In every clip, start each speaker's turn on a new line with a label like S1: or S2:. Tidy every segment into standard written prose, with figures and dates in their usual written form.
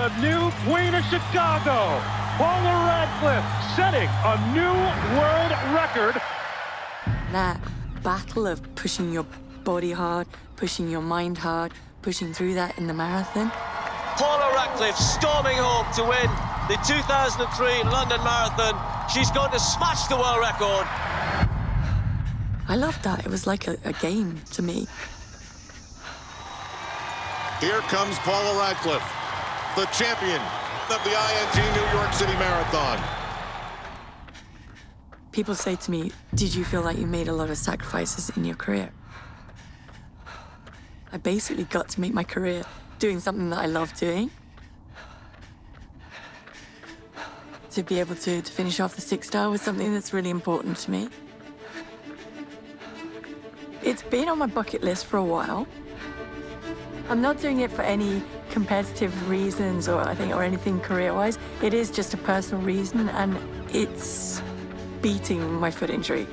S1: the new Queen of Chicago, Paula Radcliffe, setting a new world record.
S2: That battle of pushing your body hard, pushing your mind hard, pushing through that in the marathon.
S3: Paula Radcliffe storming home to win the 2003 London Marathon. She's going to smash the world record.
S2: I loved that. It was like a game to me.
S4: Here comes Paula Radcliffe, the champion of the ING New York City Marathon.
S2: People say to me, did you feel like you made a lot of sacrifices in your career? I basically got to make my career doing something that I love doing. To be able to finish off the 6-star was something that's really important to me. It's been on my bucket list for a while. I'm not doing it for any competitive reasons or anything career-wise. It is just a personal reason, and it's beating my foot injury.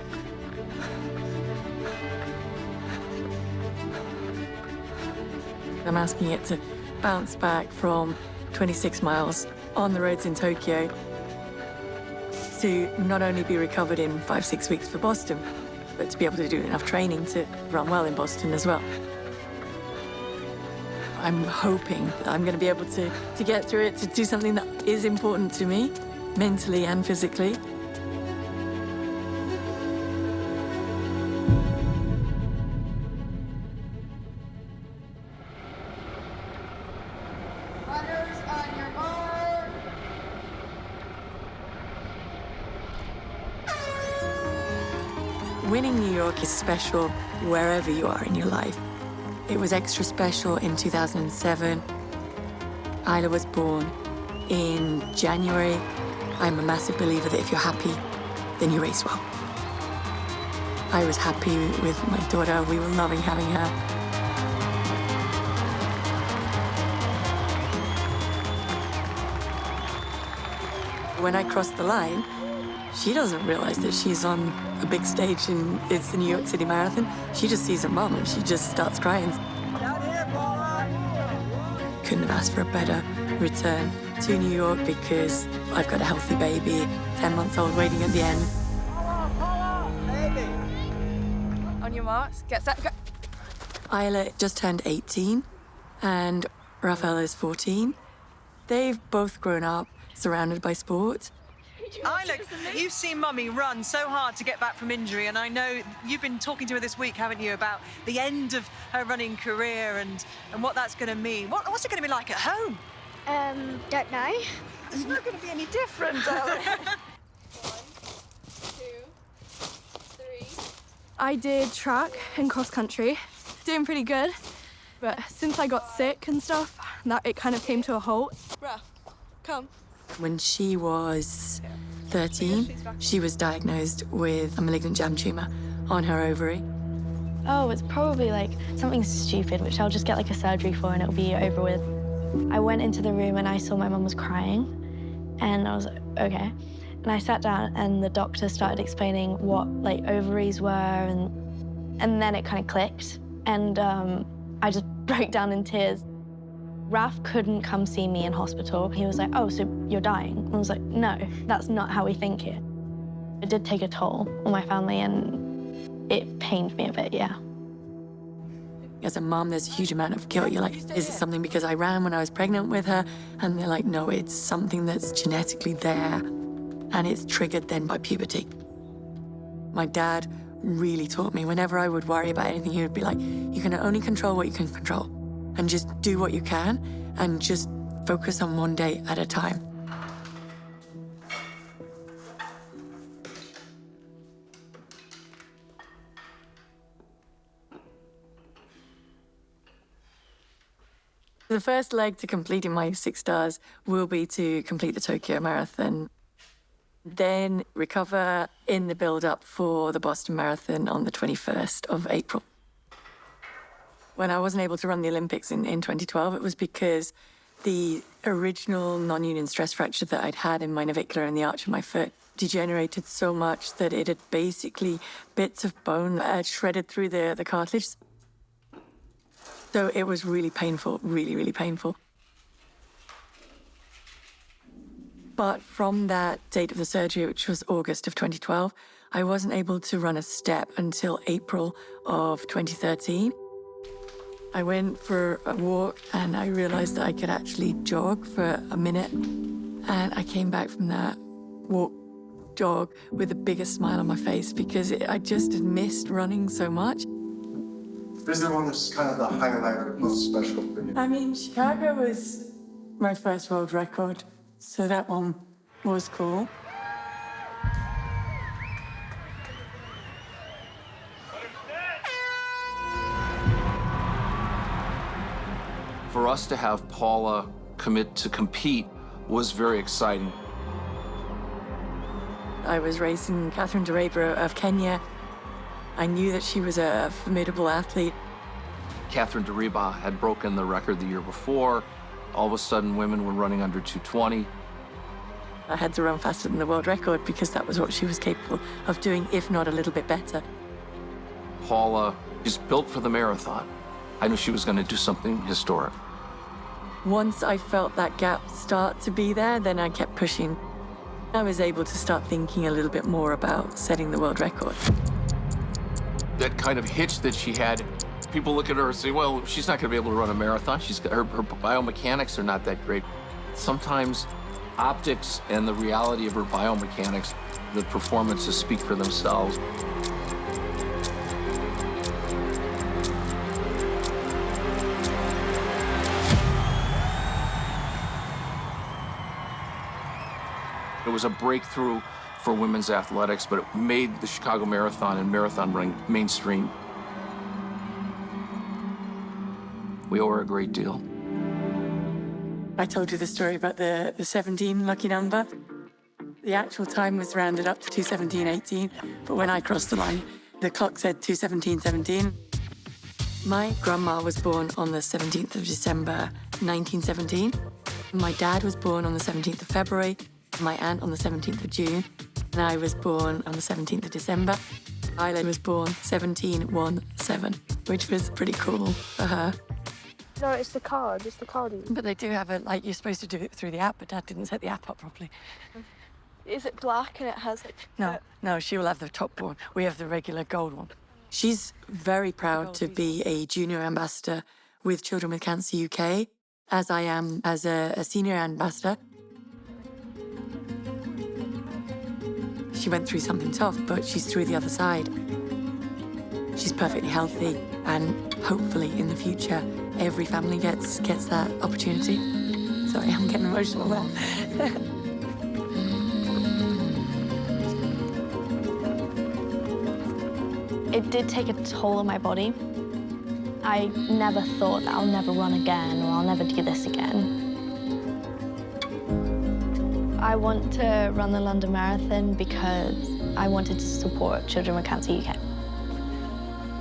S2: I'm asking it to bounce back from 26 miles on the roads in Tokyo to not only be recovered in 5-6 weeks for Boston, but to be able to do enough training to run well in Boston as well. I'm hoping that I'm going to be able to get through it, to do something that is important to me, mentally and physically.
S5: Runners on your mark.
S2: Winning New York is special wherever you are in your life. It was extra special in 2007. Isla was born in January. I'm a massive believer that if you're happy, then you race well. I was happy with my daughter. We were loving having her. When I crossed the line, she doesn't realize that she's on a big stage and it's the New York City Marathon. She just sees her mom and she just starts crying.
S5: Down here, Paula.
S2: Couldn't have asked for a better return to New York because I've got a healthy baby, 10 months old, waiting at the end.
S5: Paula, baby.
S6: On your marks, get set, go.
S2: Isla just turned 18 and Rafael is 14. They've both grown up surrounded by sport.
S7: Isla, you've seen Mummy run so hard to get back from injury, and I know you've been talking to her this week, haven't you, about the end of her running career and what that's going to mean. What's it going to be like at home?
S8: Don't know.
S7: It's not going to be any different, darling.
S6: 1, 2, 3. I did track and cross country, doing pretty good. But since I got sick and stuff, it kind of came to a halt. Bruh, come.
S2: When she was 13, she was diagnosed with a malignant jam tumor on her ovary.
S8: Oh, it's probably like something stupid, which I'll just get like a surgery for and it'll be over with. I went into the room and I saw my mum was crying, and I was like, okay. And I sat down and the doctor started explaining what like ovaries were, and then it kind of clicked, and I just broke down in tears. Raf couldn't come see me in hospital. He was like, oh, so you're dying? And I was like, no, that's not how we think here. It did take a toll on my family, and it pained me a bit, yeah.
S2: As a mom, there's a huge amount of guilt. You're like, is it something because I ran when I was pregnant with her? And they're like, no, it's something that's genetically there, and it's triggered then by puberty. My dad really taught me, whenever I would worry about anything, he would be like, you can only control what you can control. And just do what you can, and just focus on one day at a time. The first leg to completing my 6 stars will be to complete the Tokyo Marathon, then recover in the build-up for the Boston Marathon on the 21st of April. When I wasn't able to run the Olympics in 2012, it was because the original non-union stress fracture that I'd had in my navicular and the arch of my foot degenerated so much that it had basically bits of bone that had shredded through the cartilage. So it was really painful, really, really painful. But from that date of the surgery, which was August of 2012, I wasn't able to run a step until April of 2013. I went for a walk and I realized that I could actually jog for a minute. And I came back from that walk, jog, with the biggest smile on my face because I just had missed running so much.
S9: This is the one that's kind of the highlight or most special for you.
S2: I mean, Chicago was my first world record, so that one was cool.
S10: For us to have Paula commit to compete was very exciting.
S2: I was racing Catherine Dereba of Kenya. I knew that she was a formidable athlete.
S10: Catherine Dereba had broken the record the year before. All of a sudden, women were running under 2:20.
S2: I had to run faster than the world record because that was what she was capable of doing, if not a little bit better.
S10: Paula is built for the marathon. I knew she was going to do something historic.
S2: Once I felt that gap start to be there, then I kept pushing. I was able to start thinking a little bit more about setting the world record.
S10: That kind of hitch that she had, people look at her and say, well, she's not going to be able to run a marathon. Her biomechanics are not that great. Sometimes optics and the reality of her biomechanics, the performances speak for themselves. It was a breakthrough for women's athletics, but it made the Chicago Marathon and marathon running mainstream. We owe her a great deal.
S2: I told you the story about the 17 lucky number. The actual time was rounded up to 2:17:18, but when I crossed the line, the clock said 2:17:17. My grandma was born on the 17th of December, 1917. My dad was born on the 17th of February. My aunt on the 17th of June, and I was born on the 17th of December. Isla was born 1717, which was pretty cool for her.
S6: No, it's the card.
S2: But they do have it, like, you're supposed to do it through the app, but Dad didn't set the app up properly.
S6: Is it black and it has like...
S2: No, she will have the top one. We have the regular gold one. She's very proud to be a junior ambassador with Children with Cancer UK, as I am as a senior ambassador. She went through something tough, but she's through the other side. She's perfectly healthy, and hopefully in the future, every family gets that opportunity. Sorry, I'm getting emotional now.
S8: It did take a toll on my body. I never thought that I'll never run again or I'll never do this again. I want to run the London Marathon because I wanted to support Children with Cancer UK.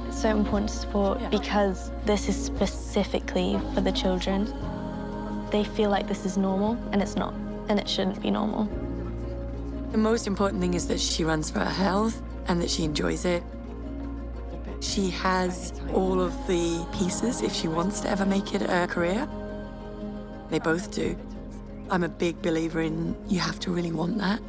S8: It's so important to support because this is specifically for the children. They feel like this is normal, and it's not, and it shouldn't be normal.
S2: The most important thing is that she runs for her health and that she enjoys it. She has all of the pieces if she wants to ever make it a career. They both do. I'm a big believer in you have to really want that.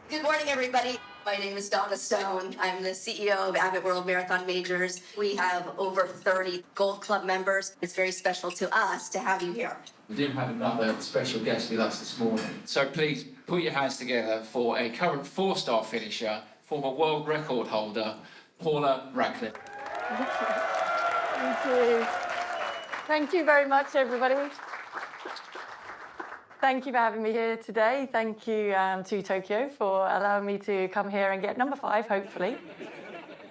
S11: Good morning, everybody. My name is Donna Stone. I'm the CEO of Abbott World Marathon Majors. We have over 30 Gold Club members. It's very special to us to have you here.
S12: We do have another special guest with us this morning. So please put your hands together for a current 4-star finisher, former world record holder, Paula Radcliffe.
S2: Thank you. Thank you very much, everybody. Thank you for having me here today. Thank you to Tokyo for allowing me to come here and get number 5, hopefully.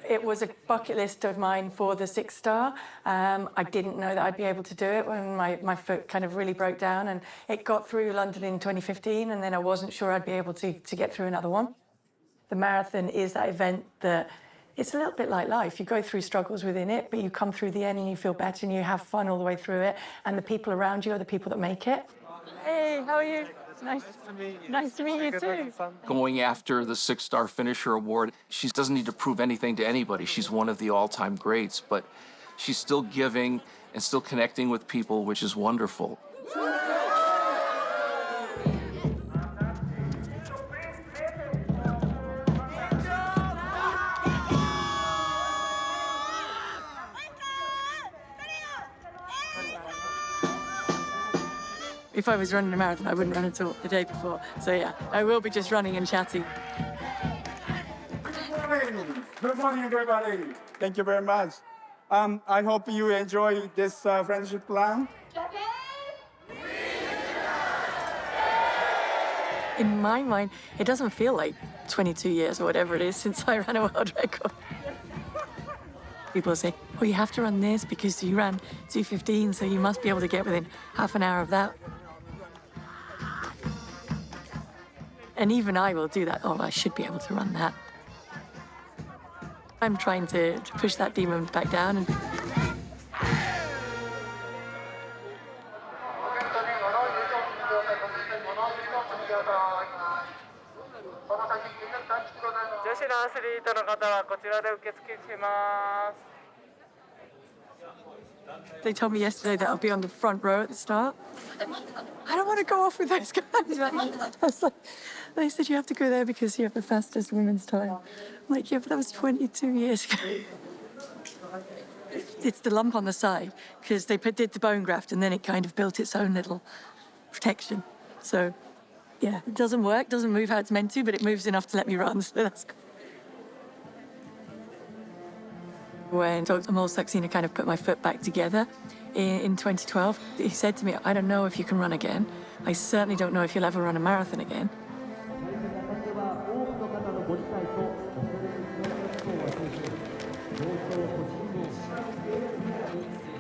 S2: It was a bucket list of mine for the 6-star. I didn't know that I'd be able to do it when my foot kind of really broke down, and it got through London in 2015, and then I wasn't sure I'd be able to get through another one. The marathon is that event that it's a little bit like life. You go through struggles within it, but you come through the end and you feel better and you have fun all the way through it, and the people around you are the people that make it. Hey, how are you? Nice to meet you too.
S10: Going after the 6-star finisher award, she doesn't need to prove anything to anybody. She's one of the all-time greats, but she's still giving and still connecting with people, which is wonderful.
S2: If I was running a marathon, I wouldn't run at all the day before. So yeah, I will be just running and chatting.
S13: Good morning, everybody. Thank you very much. I hope you enjoy this friendship plan.
S2: In my mind, it doesn't feel like 22 years or whatever it is since I ran a world record. People say, well, you have to run this because you ran 2:15, so you must be able to get within half an hour of that. And even I will do that. Oh, I should be able to run that. I'm trying to push that demon back down. And they told me yesterday that I'll be on the front row at the start. I don't want to go off with those guys. I was like, they said you have to go there because you have the fastest women's time. I'm like, yeah, but that was 22 years ago. It's the lump on the side because they did the bone graft and then it kind of built its own little protection. So, yeah, it doesn't work, doesn't move how it's meant to, but it moves enough to let me run, so that's good. When Dr. Saxena kind of put my foot back together in 2012, he said to me, I don't know if you can run again. I certainly don't know if you'll ever run a marathon again.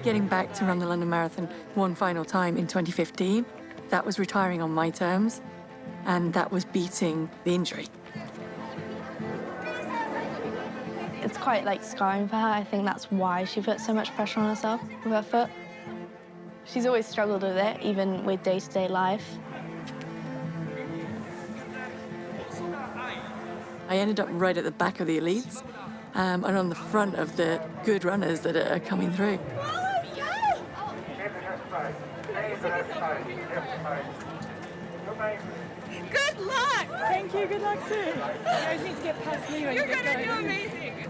S2: Getting back to run the London Marathon one final time in 2015, that was retiring on my terms, and that was beating the injury.
S8: It's quite like scarring for her. I think that's why she puts so much pressure on herself with her foot. She's always struggled with it, even with day-to-day life.
S2: I ended up right at the back of the elites and on the front of the good runners that are coming through.
S14: Good luck!
S2: Thank you, good luck too.
S14: You guys need to get past me when you get going. You're gonna do amazing.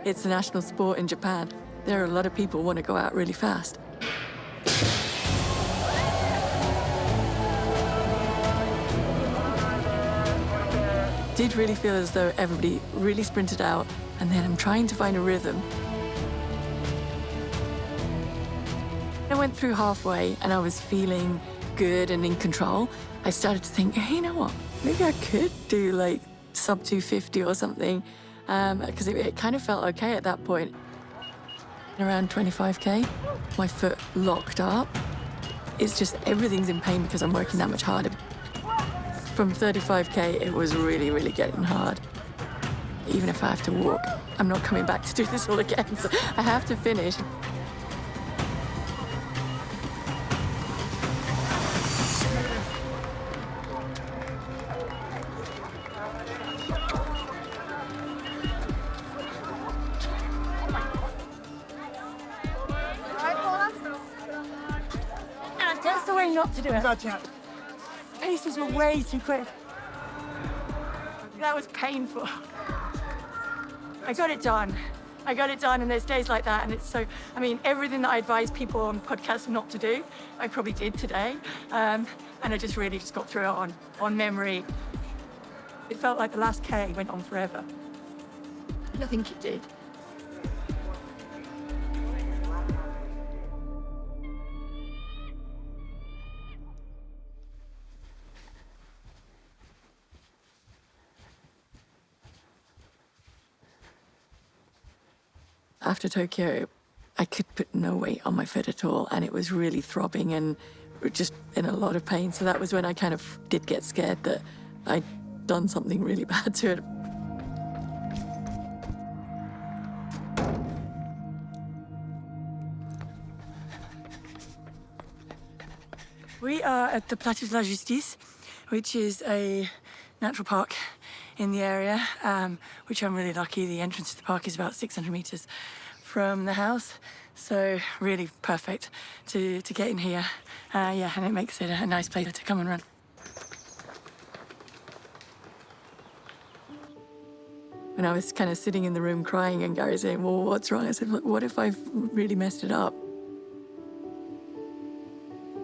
S2: It's a national sport in Japan. There are a lot of people who want to go out really fast. Did really feel as though everybody really sprinted out, and then I'm trying to find a rhythm. I went through halfway and I was feeling good and in control. I started to think, hey, you know what? Maybe I could do like sub 250 or something, because it kind of felt okay at that point. Around 25K, my foot locked up. It's just everything's in pain because I'm working that much harder. From 35K, it was really, really getting hard. Even if I have to walk, I'm not coming back to do this all again, so I have to finish.
S14: That's the way not to do it. Paces were way too quick. That was painful. I got it done. And there's days like that, and it's so, I mean, everything that I advise people on podcasts not to do, I probably did today. And I just really got through it on memory. It felt like the last K went on forever. And I think it did.
S2: After Tokyo, I could put no weight on my foot at all, and it was really throbbing and just in a lot of pain. So that was when I kind of did get scared that I'd done something really bad to it.
S14: We are at the Place de la Justice, which is a natural park in the area, which I'm really lucky. The entrance to the park is about 600 metres from the house, so really perfect to get in here. Yeah, and it makes it a nice place to come and run. When I was kind of sitting in the room crying and Gary saying, well, what's wrong? I said, look, what if I've really messed it up?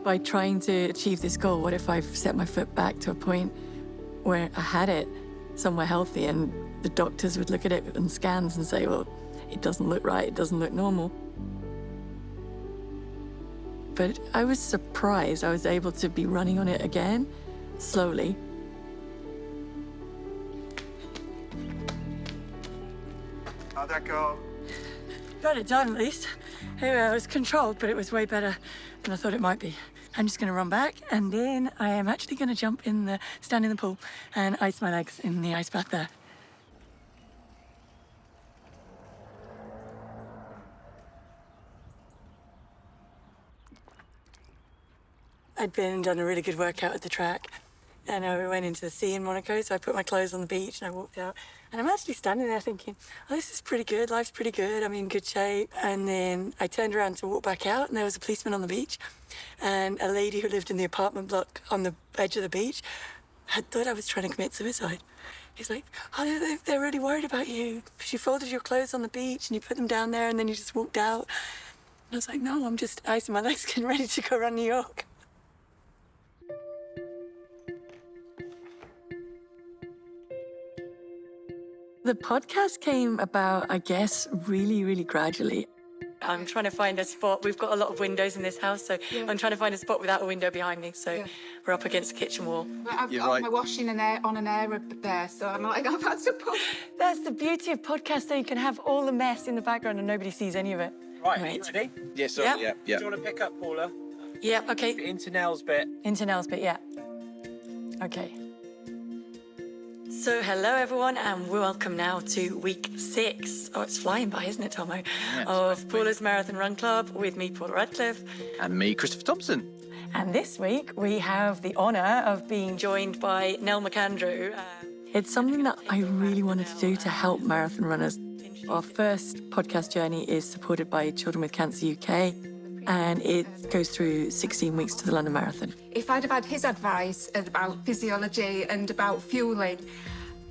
S14: By trying to achieve this goal, what if I've set my foot back to a point where I had it somewhere healthy and the doctors would look at it and scans and say, well, it doesn't look right, it doesn't look normal. But I was surprised I was able to be running on it again, slowly.
S13: How'd that go?
S14: Got it done, at least. Anyway, I was controlled, but it was way better than I thought it might be. I'm just gonna run back, and then I am actually gonna stand in the pool and ice my legs in the ice bath there. I'd been and done a really good workout at the track, and we went into the sea in Monaco, so I put my clothes on the beach and I walked out. And I'm actually standing there thinking, oh, this is pretty good, life's pretty good, I'm in good shape. And then I turned around to walk back out and there was a policeman on the beach, and a lady who lived in the apartment block on the edge of the beach had thought I was trying to commit suicide. He's like, oh, they're really worried about you. You folded your clothes on the beach and you put them down there and then you just walked out. And I was like, no, I'm just icing my legs, getting ready to go around New York. The podcast came about, I guess, really, really gradually. I'm trying to find a spot. We've got a lot of windows in this house, so I'm trying to find a spot without a window behind me. So we're up against the kitchen wall.
S15: I've got my washing on an air up there, so I'm like, I've had to put...
S14: That's the beauty of podcasts, so you can have all the mess in the background and nobody sees any of it.
S16: Right, you ready?
S17: Yes, sir.
S14: Yeah.
S16: Do you want to pick up, Paula?
S14: Yeah, okay.
S16: Into Nell's bit.
S14: Into Nell's bit, yeah. Okay. So hello everyone, and welcome now to week 6. Oh, it's flying by, isn't it, Tomo?
S17: Yeah,
S14: of Paula's Marathon Run Club with me, Paula Radcliffe.
S17: And me, Christopher Thompson.
S14: And this week we have the honour of being joined by Nell McAndrew. It's something that I really wanted to do to help marathon runners. Our first podcast journey is supported by Children with Cancer UK, and it goes through 16 weeks to the London Marathon.
S15: If I'd have had his advice about physiology and about fueling,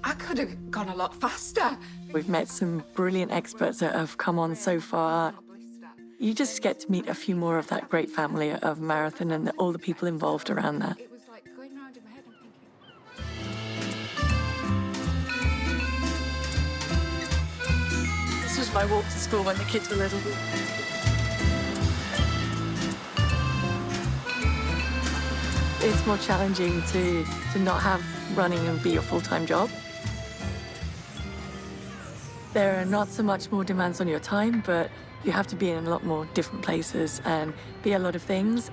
S15: I could have gone a lot faster.
S14: We've met some brilliant experts that have come on so far. You just get to meet a few more of that great family of marathon and all the people involved around that.
S15: It was like going round in my head and thinking...
S14: This was my walk to school when the kids were little. It's more challenging to not have running and be your full-time job. There are not so much more demands on your time, but you have to be in a lot more different places and be a lot of things.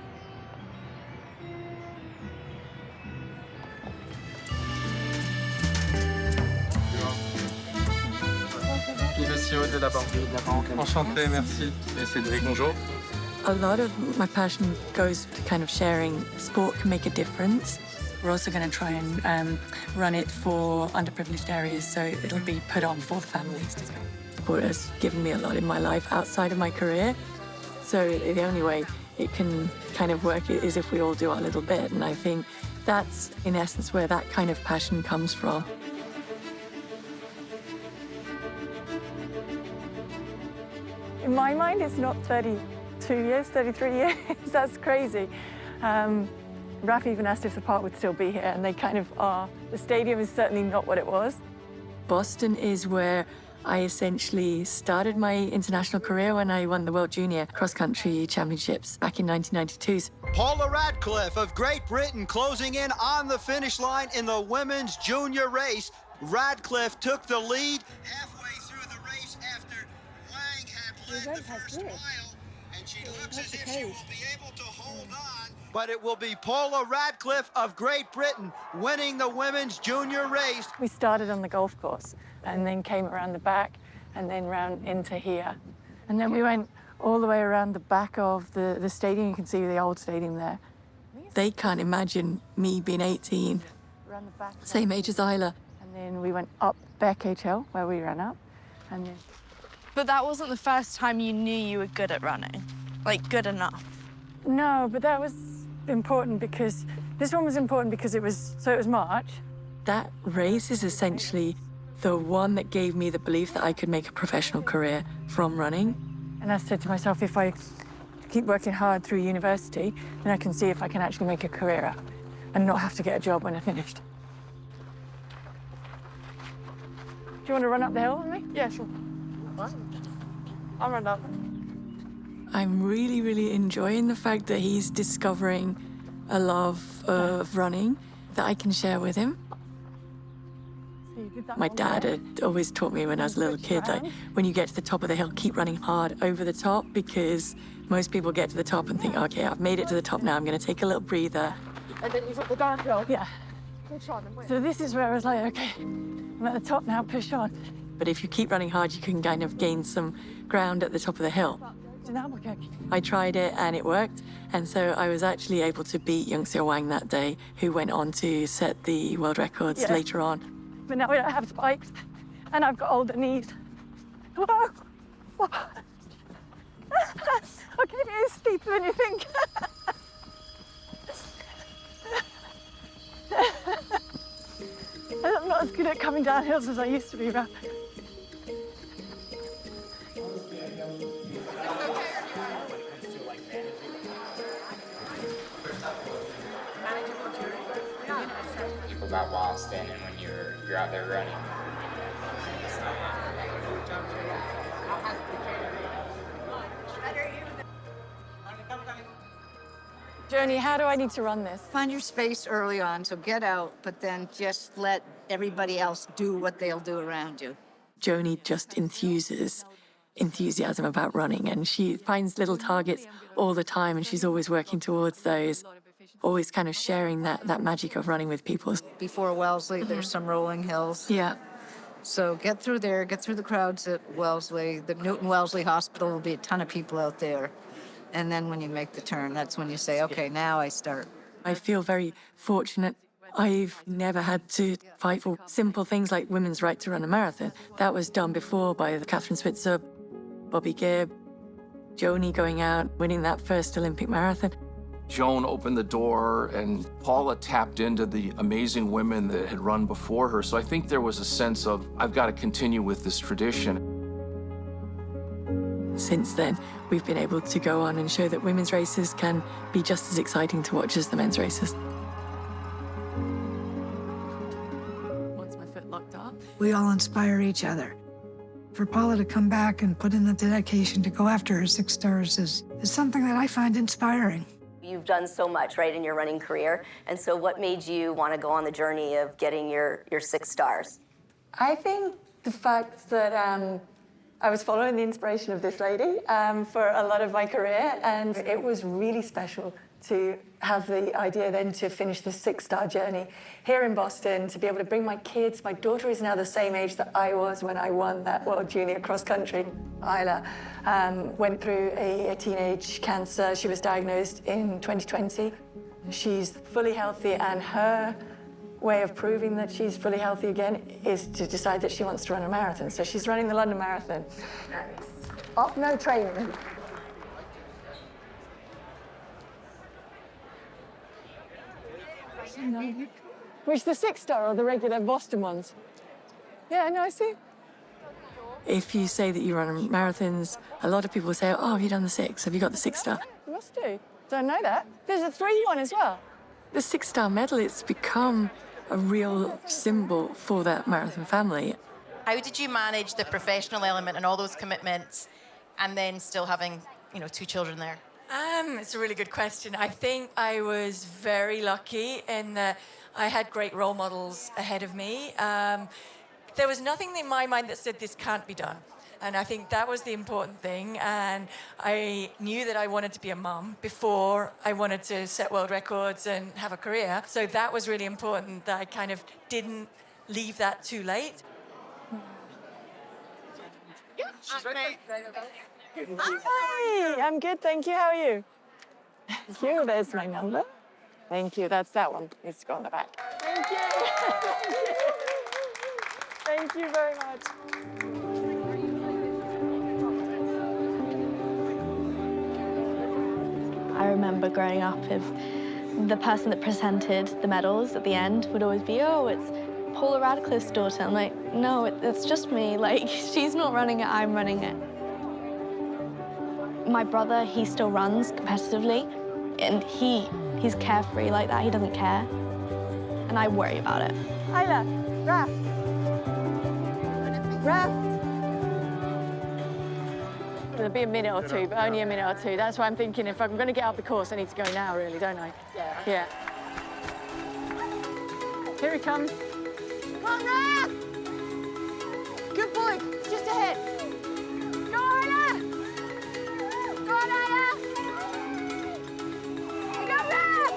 S18: Monsieur de la Banque. Enchanté, merci. Et Cédric, bonjour.
S14: A lot of my passion goes to kind of sharing sport can make a difference. We're also going to try and run it for underprivileged areas, so it'll be put on for the families. Sport has given me a lot in my life outside of my career, so the only way it can kind of work is if we all do our little bit, and I think that's, in essence, where that kind of passion comes from. In my mind, it's not 32 years, 33 years. That's crazy. Raf even asked if the park would still be here, and they kind of are. The stadium is certainly not what it was. Boston is where I essentially started my international career when I won the World Junior Cross Country Championships back in 1992.
S19: Paula Radcliffe of Great Britain closing in on the finish line in the women's junior race. Radcliffe took the lead halfway through the race after Lang had led the first mile, and she looks as if she will be able to hold on. But it will be Paula Radcliffe of Great Britain winning the women's junior race.
S14: We started on the golf course and then came around the back and then round into here. And then we went all the way around the back of the stadium. You can see the old stadium there.
S2: They can't imagine me being 18, same age as Isla.
S14: And then we went up Barcade Hill, where we ran up, and then...
S6: But that wasn't the first time you knew you were good at running, like good enough.
S14: No, but that was important because this one was important because it was March.
S2: That race is essentially the one that gave me the belief that I could make a professional career from running.
S14: And I said to myself, if I keep working hard through university, then I can see if I can actually make a career out and not have to get a job when I finished. Do you want to run up the hill with me?
S6: Yeah, sure. I'll run up.
S2: I'm really, really enjoying the fact that he's discovering a love of running that I can share with him. My dad had always taught me when I was a little kid, like, when you get to the top of the hill, keep running hard over the top, because most people get to the top and think, okay, I've made it to the top now, I'm going to take a little breather.
S14: And then you've got the downhill. Yeah. So this is where I was like, okay, I'm at the top now, push on.
S2: But if you keep running hard, you can kind of gain some ground at the top of the hill. I tried it and it worked, and so I was actually able to beat Young-Seo Wang that day, who went on to set the world records later on.
S14: But now I don't have spikes, and I've got older knees. Whoa! Okay, it is steeper than you think. I'm not as good at coming down hills as I used to be, but...
S17: About Boston and when you're out there running.
S14: Joni, how do I need to run this?
S20: Find your space early on, so get out, but then just let everybody else do what they'll do around you.
S2: Joni just enthusiasm about running, and she finds little targets all the time, and she's always working towards those. Always kind of sharing that magic of running with people.
S20: Before Wellesley, there's some rolling hills.
S2: Yeah.
S20: So get through there, get through the crowds at Wellesley. The Newton Wellesley Hospital will be a ton of people out there. And then when you make the turn, that's when you say, okay, now I start.
S2: I feel very fortunate. I've never had to fight for simple things like women's right to run a marathon. That was done before by Catherine Switzer, Bobby Gibb, Joni going out, winning that first Olympic marathon.
S10: Joan opened the door, and Paula tapped into the amazing women that had run before her. So I think there was a sense of, I've got to continue with this tradition.
S2: Since then, we've been able to go on and show that women's races can be just as exciting to watch as the men's races. Once my foot locked up.
S21: We all inspire each other. For Paula to come back and put in the dedication to go after her 6 stars is something that I find inspiring.
S11: You've done so much, right, in your running career. And so what made you want to go on the journey of getting your 6 stars?
S14: I think the fact that I was following the inspiration of this lady for a lot of my career, and it was really special to have the idea then to finish the 6-star journey here in Boston, to be able to bring my kids. My daughter is now the same age that I was when I won that World Junior Cross Country. Isla went through a teenage cancer. She was diagnosed in 2020. She's fully healthy, and her way of proving that she's fully healthy again is to decide that she wants to run a marathon. So she's running the London Marathon. Nice. Off no training. Which, the 6-star or the regular Boston ones? Yeah, no, I see.
S2: If you say that you run marathons, a lot of people say, oh, have you done the 6? Have you got the 6-star?
S14: You must do. Don't know that. There's a 3 one as well.
S2: The 6-star medal, it's become a real symbol for that marathon family.
S22: How did you manage the professional element and all those commitments and then still having, 2 children there?
S2: It's a really good question. I think I was very lucky in that I had great role models ahead of me. There was nothing in my mind that said this can't be done. And I think that was the important thing. And I knew that I wanted to be a mum before I wanted to set world records and have a career. So that was really important, that I kind of didn't leave that too late.
S14: Hi, I'm good, thank you. How are you? Thank you. There's my number.
S2: Thank you. That's that one. Needs to go on the back. Thank you. Thank you very much.
S8: I remember growing up, if the person that presented the medals at the end would always be, oh, it's Paula Radcliffe's daughter. I'm like, no, it's just me. Like, she's not running it, I'm running it. My brother, he still runs competitively, and he's carefree like that. He doesn't care, and I worry about it.
S14: Isla, Raf. Raf.
S2: It'll be a minute or two, but only a minute or two. That's why I'm thinking if I'm going to get up the course, I need to go now, really, don't I? Yeah. Here he comes.
S14: Come on, Raf. Good boy. It's just ahead. Go, Isla. Go on, Isla. Go, Raf.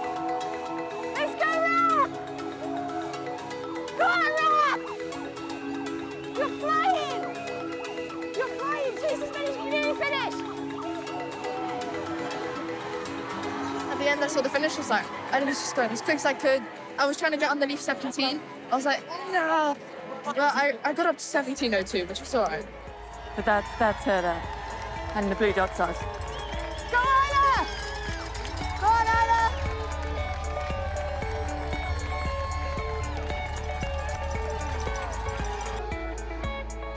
S14: Let's go, Raf. Go on, Raf. You're flying. You're flying. Jesus, finish. You nearly finished.
S6: At the end, I saw the finish. I was like, I was just going as quick as I could. I was trying to get underneath 17. I was like, no. But I got up to 17:02, which was all right.
S2: But that's her there. And the blue dots are.
S14: Go, Isla. Go on, Isla.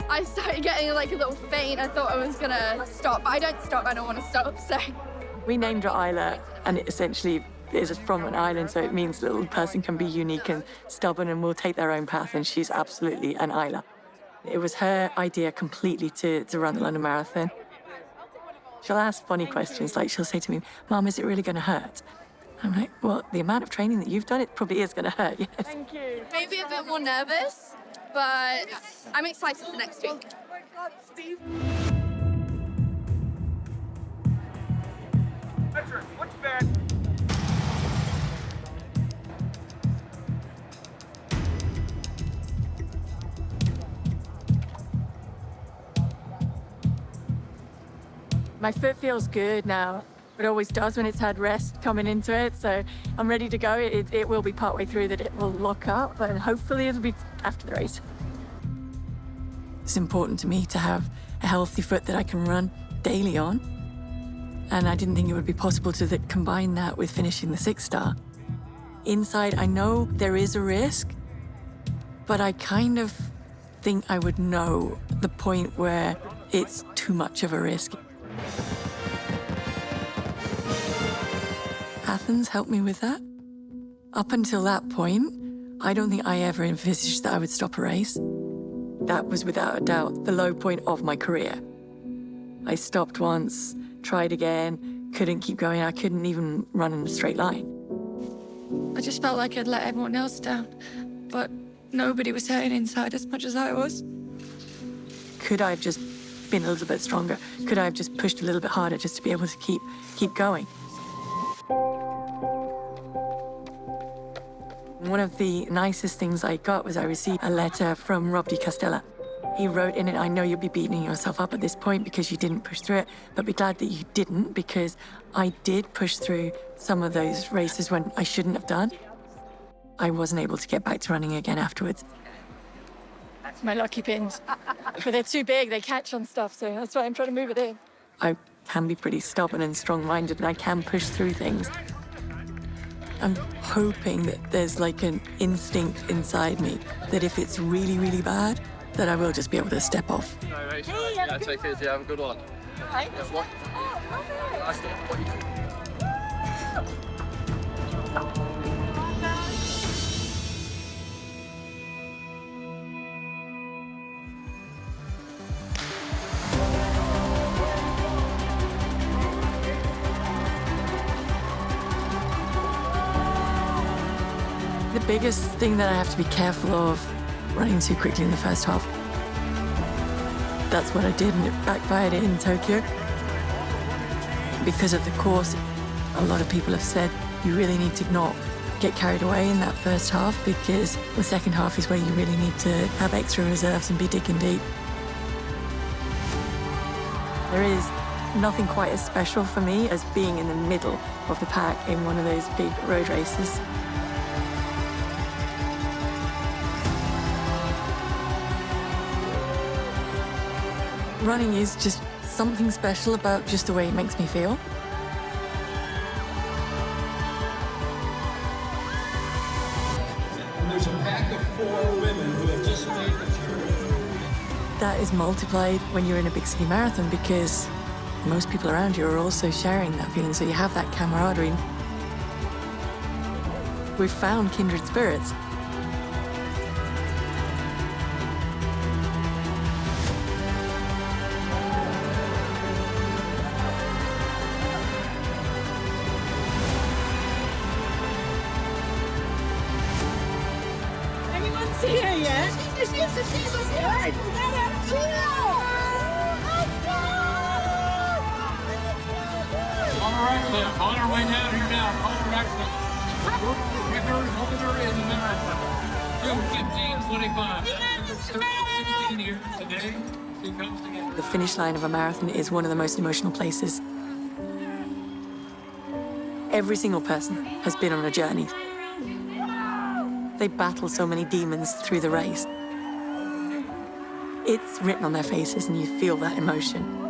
S6: I started getting like a little faint. I thought I was gonna stop, but I don't stop. I don't want to stop, so.
S2: We named her Isla, and it essentially is from an island, so it means the little person can be unique and stubborn and will take their own path, and she's absolutely an Isla. It was her idea completely to run the London Marathon. She'll ask funny questions, like she'll say to me, Mum, is it really going to hurt? I'm like, well, the amount of training that you've done, it probably is going to hurt, yes.
S6: Thank you. Maybe a bit more nervous, but I'm excited for next week.
S16: What's back?
S2: My foot feels good now. It always does when it's had rest coming into it, so I'm ready to go. It will be partway through that it will lock up, and hopefully it'll be after the race. It's important to me to have a healthy foot that I can run daily on, and I didn't think it would be possible to combine that with finishing the 6-star. Inside, I know there is a risk, but I kind of think I would know the point where it's too much of a risk. Athens helped me with that. Up until that point, I don't think I ever envisaged that I would stop a race. That was without a doubt the low point of my career. I stopped once, tried again, couldn't keep going. I couldn't even run in a straight line.
S6: I just felt like I'd let everyone else down, but nobody was hurting inside as much as I was.
S2: Could I have just been a little bit stronger? Could I have just pushed a little bit harder just to be able to keep going? One of the nicest things I got was I received a letter from Rob Di Castella. He wrote in it, I know you'll be beating yourself up at this point because you didn't push through it, but be glad that you didn't, because I did push through some of those races when I shouldn't have done. I wasn't able to get back to running again afterwards.
S14: That's my lucky pins. But they're too big, they catch on stuff, so that's why I'm trying to move it in.
S2: I can be pretty stubborn and strong-minded, and I can push through things. I'm hoping that there's like an instinct inside me that if it's really, really bad, that I will just be able to step off.
S18: No, mate. Yeah, take it easy. Have a good one.
S14: Right.
S18: Yeah, what?
S2: The biggest thing that I have to be careful of, running too quickly in the first half. That's what I did, and it backfired in Tokyo. Because of the course, a lot of people have said you really need to not get carried away in that first half, because the second half is where you really need to have extra reserves and be digging deep. There is nothing quite as special for me as being in the middle of the pack in one of those big road races. Running is just something special about just the way it makes me feel.
S1: And there's a pack of 4 women who have just made the journey.
S2: That is multiplied when you're in a big city marathon because most people around you are also sharing that feeling, so you have that camaraderie. We've found kindred spirits.
S14: Anyone see her yet? She's here!
S12: Paula Radcliffe, on our way down here now. Paula Radcliffe. Record holder in the marathon. 2:15:25. 16 here today. She comes together.
S2: The finish line of a marathon is one of the most emotional places. Every single person has been on a journey. They battle so many demons through the race. It's written on their faces and you feel that emotion.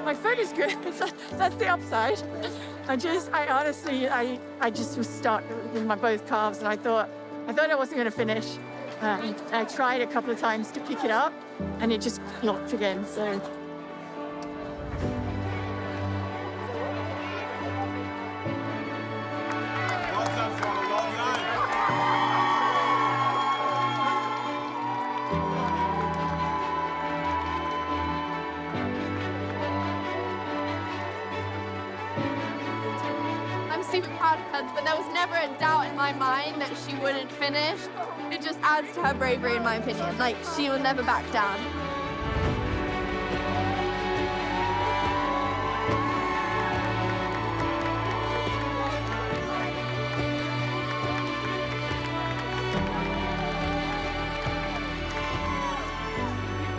S14: My foot is good. That's the upside. I honestly just was stuck with my both calves, and I thought I wasn't going to finish. I tried a couple of times to pick it up, and it just locked again. So.
S6: Super proud of her, but there was never a doubt in my mind that she wouldn't finish. It just adds to her bravery, in my opinion. Like, she will never back down.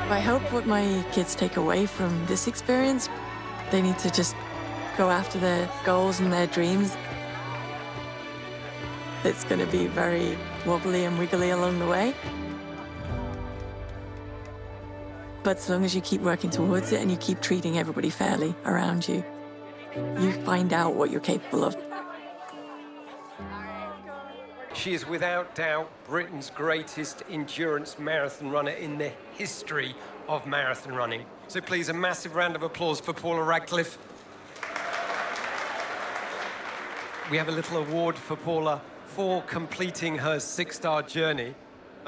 S2: I hope what my kids take away from this experience, they need to just go after their goals and their dreams. It's going to be very wobbly and wiggly along the way. But as long as you keep working towards it and you keep treating everybody fairly around you, you find out what you're capable of.
S3: She is without doubt Britain's greatest endurance marathon runner in the history of marathon running. So please, a massive round of applause for Paula Radcliffe. We have a little award for Paula for completing her 6-star journey.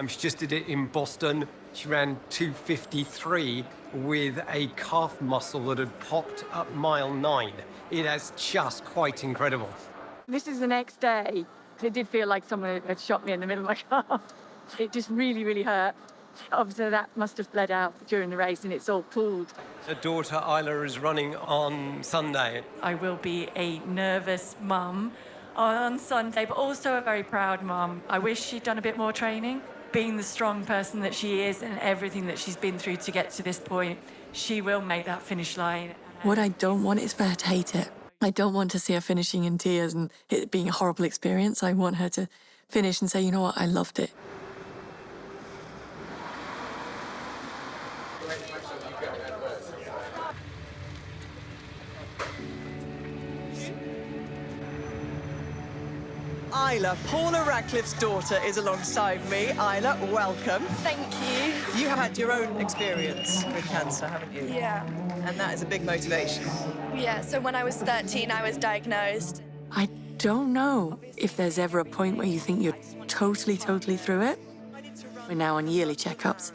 S3: She just did it in Boston. She ran 2:53 with a calf muscle that had popped at mile 9. It is just quite incredible.
S14: This is the next day. It did feel like someone had shot me in the middle of my calf. It just really, really hurt. Obviously, that must have bled out during the race, and it's all pooled.
S3: Her daughter, Isla, is running on Sunday.
S23: I will be a nervous mum on Sunday, but also a very proud mum. I wish she'd done a bit more training. Being the strong person that she is and everything that she's been through to get to this point, she will make that finish line.
S2: What I don't want is for her to hate it. I don't want to see her finishing in tears and it being a horrible experience. I want her to finish and say, you know what, I loved it.
S7: Isla, Paula Radcliffe's daughter, is alongside me. Isla, welcome.
S6: Thank you.
S7: You have had your own experience with cancer, haven't you?
S6: Yeah.
S7: And that is a big motivation.
S6: Yeah, so when I was 13, I was diagnosed.
S2: I don't know if there's ever a point where you think you're totally through it. We're now on yearly checkups,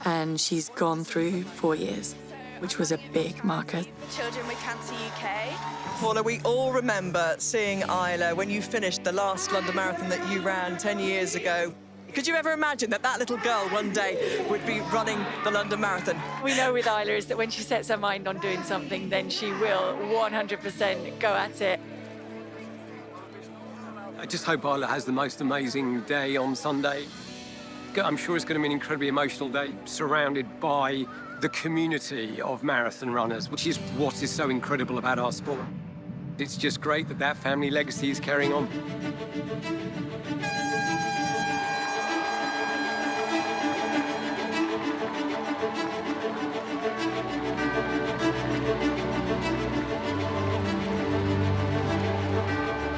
S2: and she's gone through 4 years, which was a big marker.
S6: Children with Cancer UK.
S7: Paula, we all remember seeing Isla when you finished the last London Marathon that you ran 10 years ago. Could you ever imagine that that little girl one day would be running the London Marathon?
S23: We know with Isla is that when she sets her mind on doing something, then she will 100% go at it.
S3: I just hope Paula has the most amazing day on Sunday. I'm sure it's going to be an incredibly emotional day, surrounded by the community of marathon runners, which is what is so incredible about our sport. It's just great that that family legacy is carrying on.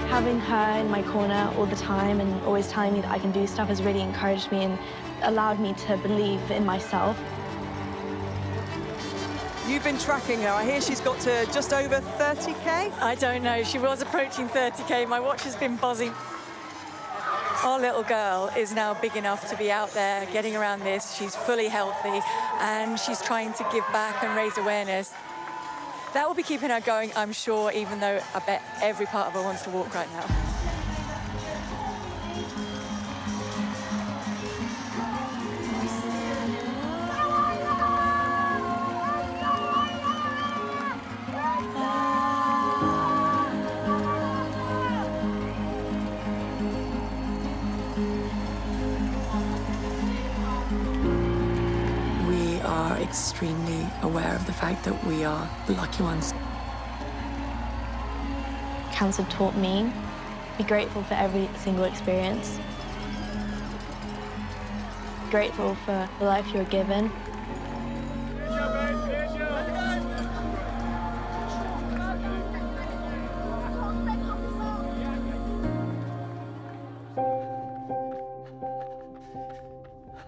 S8: Having her in my corner all the time and always telling me that I can do stuff has really encouraged me and allowed me to believe in myself.
S7: You've been tracking her. I hear she's got to just over 30K?
S23: I don't know. She was approaching 30K. My watch has been buzzing. Our little girl is now big enough to be out there getting around this. She's fully healthy and she's trying to give back and raise awareness. That will be keeping her going, I'm sure, even though I bet every part of her wants to walk right now.
S2: We are extremely aware of the fact that we are the lucky ones.
S8: Cancer taught me to be grateful for every single experience. Grateful for the life you were given.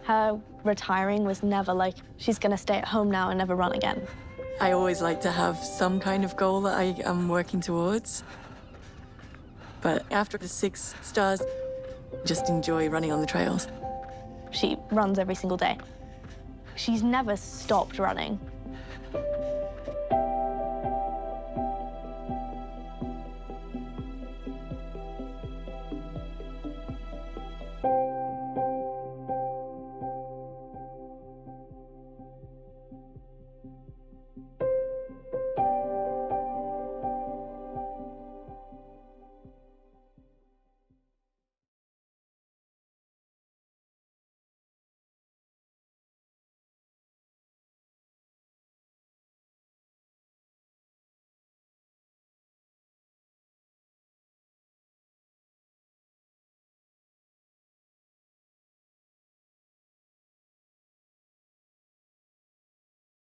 S8: Her retiring was never like, she's gonna stay at home now and never run again.
S2: I always like to have some kind of goal that I am working towards. But after the 6 stars, just enjoy running on the trails.
S8: She runs every single day. She's never stopped running.